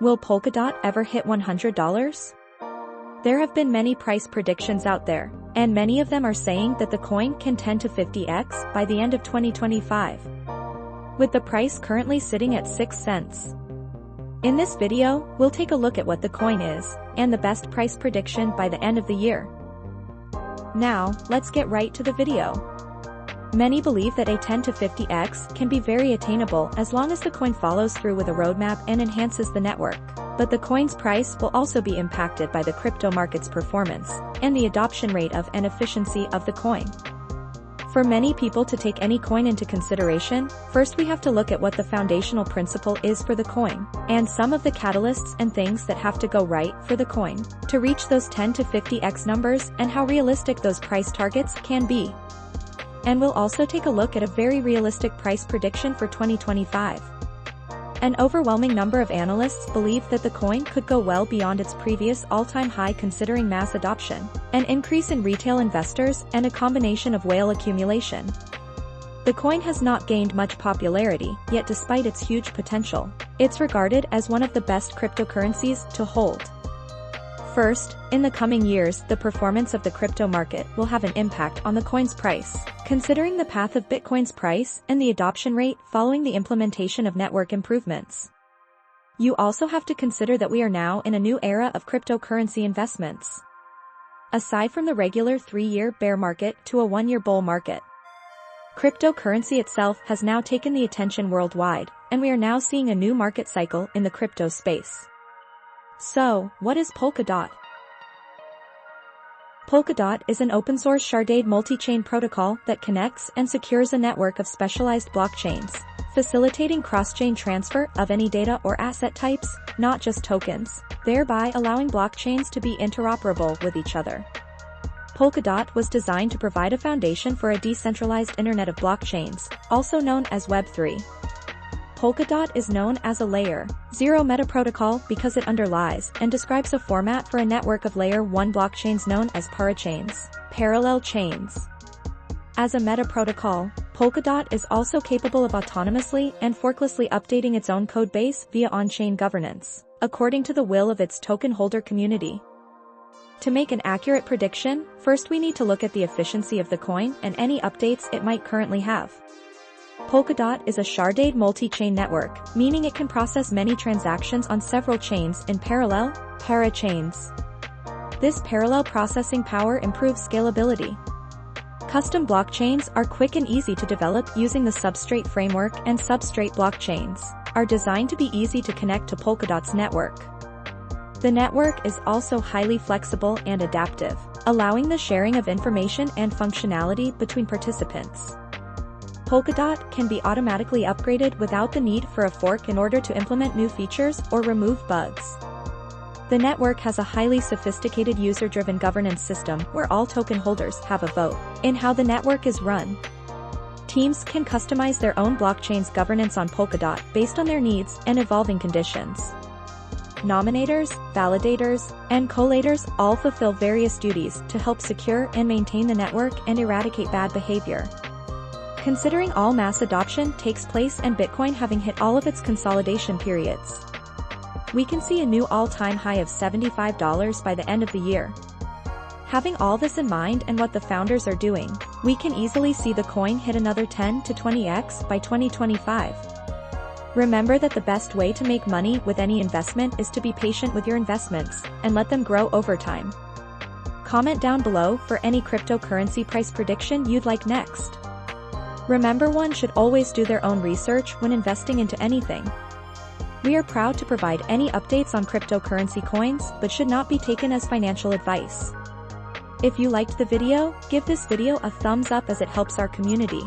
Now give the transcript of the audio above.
Will Polkadot ever hit $100? There have been many price predictions out there, and many of them are saying that the coin can 10 to 50x by the end of 2025. With the price currently sitting at 6 cents. In this video, we'll take a look at what the coin is, and the best price prediction by the end of the year. Now, let's get right to the video. Many believe that a 10 to 50x can be very attainable as long as the coin follows through with a roadmap and enhances the network. But the coin's price will also be impacted by the crypto market's performance, and the adoption rate of and efficiency of the coin. For many people to take any coin into consideration, first we have to look at what the foundational principle is for the coin, and some of the catalysts and things that have to go right for the coin to reach those 10 to 50x numbers and how realistic those price targets can be. And we'll also take a look at a very realistic price prediction for 2025. An overwhelming number of analysts believe that the coin could go well beyond its previous all-time high considering mass adoption, an increase in retail investors, and a combination of whale accumulation. The coin has not gained much popularity, yet despite its huge potential, it's regarded as one of the best cryptocurrencies to hold. First, in the coming years, the performance of the crypto market will have an impact on the coin's price. Considering the path of Bitcoin's price and the adoption rate following the implementation of network improvements. You also have to consider that we are now in a new era of cryptocurrency investments. Aside from the regular 3-year bear market to a 1-year bull market, cryptocurrency itself has now taken the attention worldwide, and we are now seeing a new market cycle in the crypto space. So, what is Polkadot? Polkadot is an open-source sharded multi-chain protocol that connects and secures a network of specialized blockchains, facilitating cross-chain transfer of any data or asset types, not just tokens, thereby allowing blockchains to be interoperable with each other. Polkadot was designed to provide a foundation for a decentralized Internet of blockchains, also known as Web3. Polkadot is known as a Layer 0 meta-protocol because it underlies and describes a format for a network of Layer 1 blockchains known as parachains, parallel chains. As a meta-protocol, Polkadot is also capable of autonomously and forklessly updating its own code base via on-chain governance, according to the will of its token holder community. To make an accurate prediction, first we need to look at the efficiency of the coin and any updates it might currently have. Polkadot is a sharded multi-chain network, meaning it can process many transactions on several chains in parallel, parachains. This parallel processing power improves scalability. Custom blockchains are quick and easy to develop using the Substrate framework, and Substrate blockchains are designed to be easy to connect to Polkadot's network. The network is also highly flexible and adaptive, allowing the sharing of information and functionality between participants. Polkadot can be automatically upgraded without the need for a fork in order to implement new features or remove bugs. The network has a highly sophisticated user-driven governance system where all token holders have a vote in how the network is run. Teams can customize their own blockchain's governance on Polkadot based on their needs and evolving conditions. Nominators, validators, and collators all fulfill various duties to help secure and maintain the network and eradicate bad behavior. Considering all mass adoption takes place and Bitcoin having hit all of its consolidation periods, we can see a new all-time high of $75 by the end of the year. Having all this in mind and what the founders are doing, we can easily see the coin hit another 10 to 20x by 2025. Remember that the best way to make money with any investment is to be patient with your investments and let them grow over time. Comment down below for any cryptocurrency price prediction you'd like next. Remember, one should always do their own research when investing into anything. We are proud to provide any updates on cryptocurrency coins, but should not be taken as financial advice. If you liked the video, give this video a thumbs up as it helps our community.